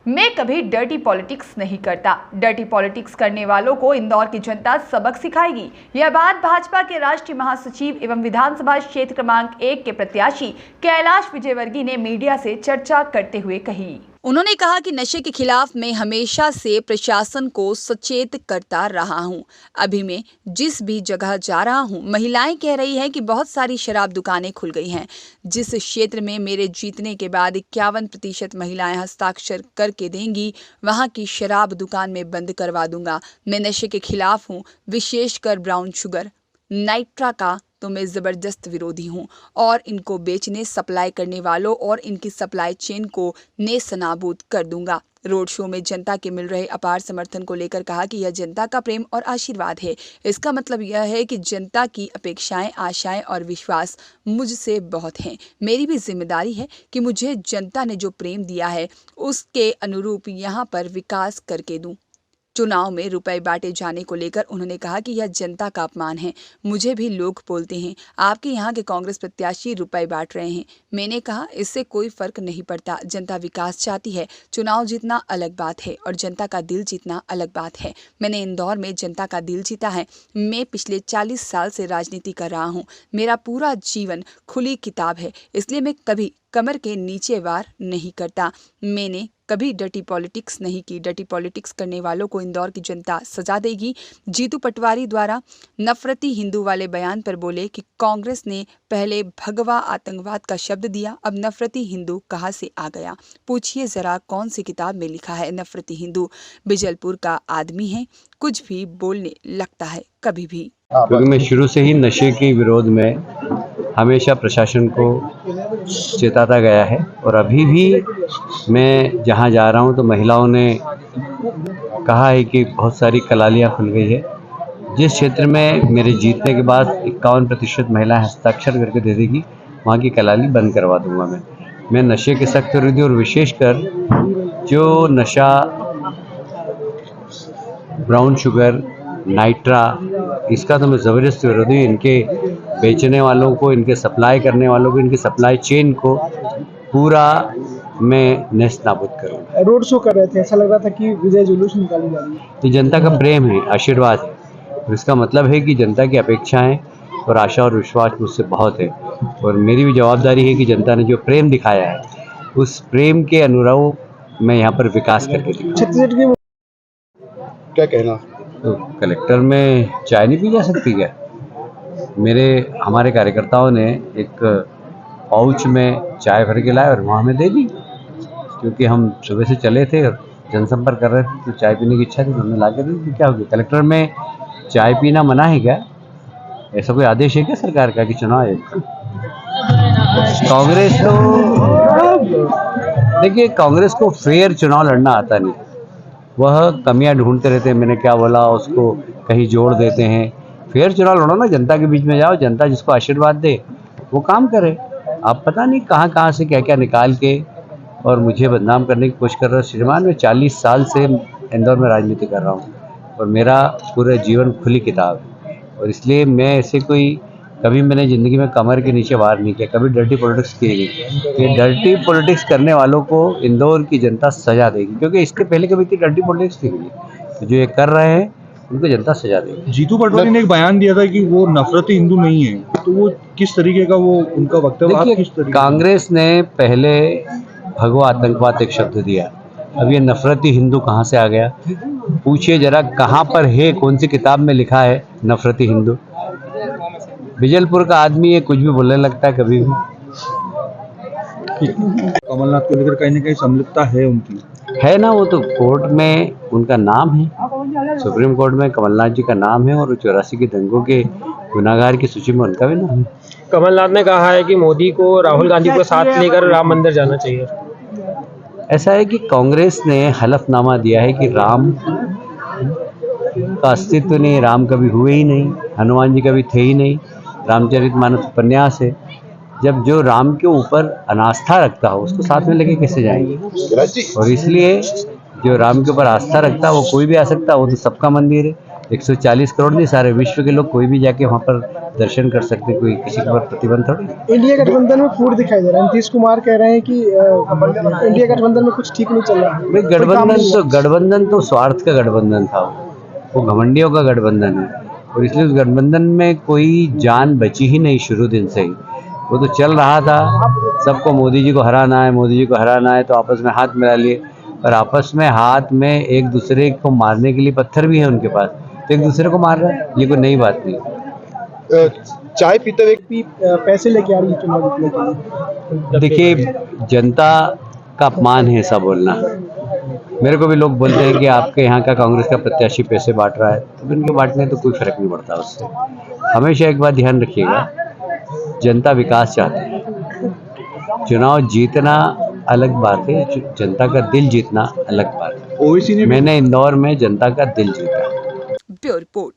मैं कभी dirty politics नहीं करता। डर्टी पॉलिटिक्स करने वालों को इंदौर की जनता सबक सिखाएगी। यह बात भाजपा के राष्ट्रीय महासचिव एवं विधानसभा क्षेत्र क्रमांक 1 के प्रत्याशी कैलाश विजयवर्गीय ने मीडिया से चर्चा करते हुए कही। उन्होंने कहा कि नशे के खिलाफ मैं हमेशा से प्रशासन को सचेत करता रहा हूं। अभी मैं जिस भी जगह जा रहा हूं, महिलाएं कह रही हैं कि बहुत सारी शराब दुकानें खुल गई हैं। जिस क्षेत्र में मेरे जीतने के बाद 51% महिलाएं हस्ताक्षर करके देंगी, वहां की शराब दुकान में बंद करवा दूंगा। मैं नशे के खिलाफ हूं, विशेषकर ब्राउन शुगर, नाइट्रा का तो मैं ज़बरदस्त विरोधी हूं और इनको बेचने, सप्लाई करने वालों और इनकी सप्लाई चेन को नेस्तनाबूद कर दूंगा। रोड शो में जनता के मिल रहे अपार समर्थन को लेकर कहा कि यह जनता का प्रेम और आशीर्वाद है। इसका मतलब यह है कि जनता की अपेक्षाएं, आशाएं और विश्वास मुझसे बहुत हैं। मेरी भी जिम्मेदारी है कि मुझे जनता ने जो प्रेम दिया है उसके अनुरूप यहाँ पर विकास करके दूं। चुनाव में रुपए बांटे जाने को लेकर उन्होंने कहा कि यह जनता का अपमान है। मुझे भी लोग बोलते हैं आपके यहाँ के कांग्रेस प्रत्याशी रुपए बांट रहे हैं। मैंने कहा इससे कोई फर्क नहीं पड़ता। जनता विकास चाहती है। चुनाव जीतना अलग बात है और जनता का दिल जीतना अलग बात है। मैंने इंदौर में जनता का दिल जीता है। मैं पिछले 40 साल से राजनीति कर रहा हूँ। मेरा पूरा जीवन खुली किताब है, इसलिए मैं कभी कमर के नीचे वार नहीं करता। मैंने कभी डर्टी पॉलिटिक्स नहीं की। डर्टी पॉलिटिक्स करने वालों को इंदौर की जनता सजा देगी। जीतू पटवारी द्वारा नफरती हिंदू वाले बयान पर बोले कि कांग्रेस ने पहले भगवा आतंकवाद का शब्द दिया, अब नफरती हिंदू कहाँ से आ गया? पूछिए जरा कौन सी किताब में लिखा है नफरती हिंदू? बिजलपुर का आदमी है, कुछ भी बोलने लगता है कभी भी। क्योंकि मैं शुरू से ही नशे के विरोध में हमेशा प्रशासन को चेताता गया है और अभी भी मैं जहां जा रहा हूं तो महिलाओं ने कहा है कि बहुत सारी कलालियां खुल गई है। जिस क्षेत्र में मेरे जीतने के बाद 51% महिलाएं हस्ताक्षर करके दे देगी, वहां की कलाली बंद करवा दूंगा। मैं नशे के सख्त विरोधी और विशेषकर जो नशा ब्राउन शुगर, नाइट्रा, इसका तो मैं ज़बरदस्त विरोधी। इनके बेचने वालों को, इनके सप्लाई करने वालों को, इनकी सप्लाई चेन को पूरा मैं नेस्त नाबूद करूँगा। रोड शो कर रहे थे, ऐसा लग रहा था कि विजय जुलूस निकाली जा रही है। ये जनता का प्रेम है, आशीर्वाद है और इसका मतलब है कि जनता की अपेक्षाएं और आशा और विश्वास मुझसे बहुत है और मेरी भी जवाबदारी है कि जनता ने जो प्रेम दिखाया है उस प्रेम के अनुरूप मैं यहाँ पर विकास करके दिखाऊं। छत्तीसगढ़ की क्या कहना? तो कलेक्टर में चाय नहीं पी जा सकती क्या? हमारे कार्यकर्ताओं ने एक पाउच में चाय भर के लाए और वहाँ हमें दे दी, क्योंकि हम सुबह से चले थे और जनसंपर्क कर रहे थे तो चाय पीने की इच्छा थी तो हमने ला के दी। तो क्या होगी? कलेक्टर में चाय पीना मना है क्या? ऐसा कोई आदेश है क्या सरकार का कि चुनाव आयोग का? कांग्रेस तो देखिए, कांग्रेस को फेयर चुनाव लड़ना आता नहीं। वह कमियां ढूंढते रहते हैं। मैंने क्या बोला उसको कहीं जोड़ देते हैं। फेयर चुनाव लड़ो ना, जनता के बीच में जाओ, जनता जिसको आशीर्वाद दे वो काम करे। आप पता नहीं कहाँ से क्या क्या निकाल के और मुझे बदनाम करने की कोशिश कर रहे हो। श्रीमान, मैं 40 साल से इंदौर में राजनीति कर रहा हूँ और मेरा पूरा जीवन खुली किताब है और इसलिए मैं ऐसे कोई कभी मैंने ज़िंदगी में कमर के नीचे वार नहीं किया, कभी डर्टी पॉलिटिक्स की नहीं। ये डर्टी पॉलिटिक्स करने वालों को इंदौर की जनता सजा देगी, क्योंकि इसके पहले कभी इतनी डर्टी पॉलिटिक्स थी नहीं। तो जो ये कर रहे हैं उनको जनता सजा देगी। जीतू पटवारी ने एक बयान दिया था कि वो नफरती हिंदू नहीं है, तो वो किस तरीके का वो उनका वक्तव्य? कांग्रेस ने पहले भगवा आतंकवाद एक शब्द दिया, अब ये नफरती हिंदू कहाँ से आ गया? पूछिए जरा कहाँ पर है, कौन सी किताब में लिखा है नफरती हिंदू? बिजलपुर का आदमी है, कुछ भी बोलने लगता है कभी भी। कमलनाथ को लेकर कहीं ना कहीं संलिप्तता है उनकी, है ना? वो तो कोर्ट में उनका नाम है, सुप्रीम कोर्ट में कमलनाथ जी का नाम है और 84 के दंगों के गुनाहगार की सूची में उनका भी नाम है। कमलनाथ ने कहा है कि मोदी को, राहुल गांधी को साथ लेकर राम मंदिर जाना चाहिए। ऐसा है कि कांग्रेस ने हलफनामा दिया है कि राम का अस्तित्व नहीं, राम कभी हुए ही नहीं, हनुमान जी कभी थे ही नहीं, रामचरितमानस उपन्यास है। जब जो राम के ऊपर अनास्था रखता हो उसको साथ में लेके कैसे जाएंगे? और इसलिए जो राम के ऊपर आस्था रखता है वो कोई भी आ सकता है, वो तो सबका मंदिर है। 140 करोड़ नहीं, सारे विश्व के लोग कोई भी जाके वहाँ पर दर्शन कर सकते, कोई किसी के ऊपर प्रतिबंध थोड़ी। इंडिया गठबंधन में फूट दिखाई दे रहा है। नीतीश कुमार कह रहे हैं कि इंडिया गठबंधन में कुछ ठीक नहीं चल रहा है। भाई गठबंधन तो स्वार्थ का गठबंधन था, वो घमंडियों का गठबंधन है, और इसलिए उस गठबंधन में कोई जान बची ही नहीं शुरू दिन से ही। वो तो चल रहा था, सबको मोदी जी को हराना है, मोदी जी को हराना है, तो आपस में हाथ मिला लिए, और आपस में हाथ में एक दूसरे को मारने के लिए पत्थर भी है उनके पास, तो एक दूसरे को मार रहा है, ये कोई नई बात नहीं। चाय पीते व्यक्ति पैसे लेके आ रही है चुनाव जीतने के लिए। देखिए, जनता का अपमान है ऐसा बोलना। मेरे को भी लोग बोलते हैं कि आपके यहाँ का कांग्रेस का प्रत्याशी पैसे बांट रहा है, तो उनके बांटने तो कोई फर्क नहीं पड़ता उससे। हमेशा एक बात ध्यान रखिएगा, जनता विकास चाहती है, चुनाव जीतना अलग बात है, जनता का दिल जीतना अलग बात है। ओवैसी ने मैंने इंदौर में जनता का दिल जीता। Bureau report.